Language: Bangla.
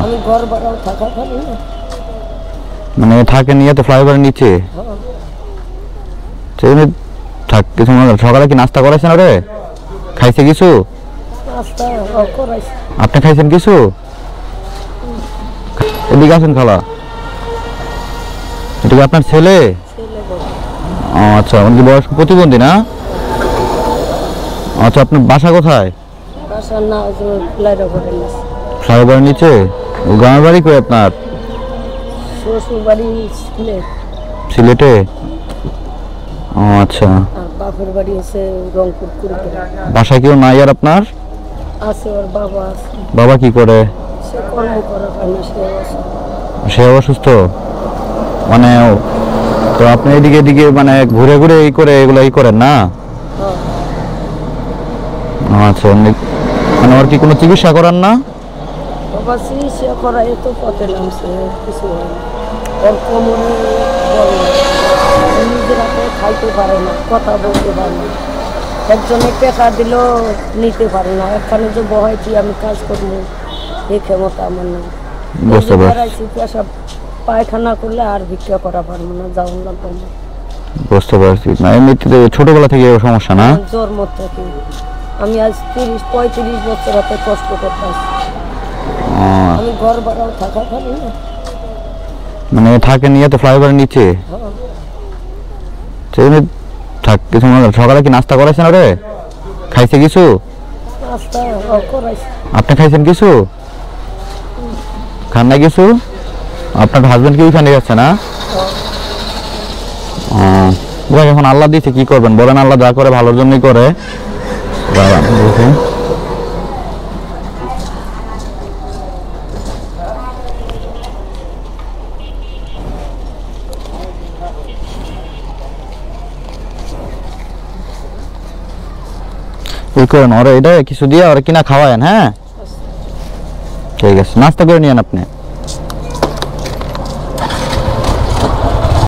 আমি ঘর ভাড়াও থাকা পারি না। মানে থাকে নিয়ে তো ফ্লাইওভারের নিচে থাক কিছু সকালে কি নাস্তা করাইছেন ওরে? খাইছে কিছু? নাস্তা করাইছি। আপনি খাইছেন কিছু? এদিকে আসেন খালা। এটা কি আপনার ছেলে? আচ্ছা, উনি বয়স প্রতিবন্ধী না? আচ্ছা, আপনার বাসা কোথায়? বাসা না ফ্লাইওভারের নিচে। ফ্লাইওভারের নিচে? ও গ্রামের বাড়ি কই আপনার? শ্বশুর বাড়ি সিলেটে? ও আচ্ছা। বাপের বাড়ি আছে রংপুর কুড়িগ্রাম। বাসায় কেউ নাই আর আপনার? আছে, ওর বাবা আছে। বাবা কি করে? সে কর্ম করা পায় না, সে অসুস্থ মানে? তো আপনি এদিকে এদিকে মানে ঘুরে ঘুরে এই করে এগুলো করেন না? আচ্ছা, মানে ওর কি কোনো চিকিৎসা করান না? বাবা চিকিৎসা করা এত পথে নামছে, কিছু হয় না। ওর কোমরে বলে নিজের হাতে খাইতে পারে না, কথা বলতে পারে না, একজনে পেশা দিল নিতে পারে না। এখানে যে বহাইছি আমি কাজ করবো এই ক্ষমতা আমার না। বুঝতে পারছি। পেশা পায়খানা করলে আর ভিক্ষা করা পারবো না, যাও লাগবো না। বুঝতে পারছি। না এমনিতে ছোটবেলা থেকে সমস্যা না? জন্ম থেকে আমি আজ 30-35 বছর হাতে কষ্ট করতে আসছি। আমি ঘর ভাড়াও থাকা পারি না। মানে থাকে নিয়ে তো ফ্লাইওভারের নিচে থাক কিছু সকালে কি নাস্তা করাইছেন ওরে? খাইছে কিছু? নাস্তা করাইছি। আপনি খাইছেন কিছু? খান না কিছু? আপনার হাজবেন্ড কি ওইখানে যাচ্ছে না? এখন আল্লাহ দিচ্ছে, কি করবেন বলেন? আল্লাহ যা করে ভালোর জন্যই করে। কি করেন ওরা? এটা কিছু দিয়ে ওরা কিনা খাওয়ায়েন। হ্যাঁ ঠিক আছে, নাস্তা করে নিয়েন আপনি।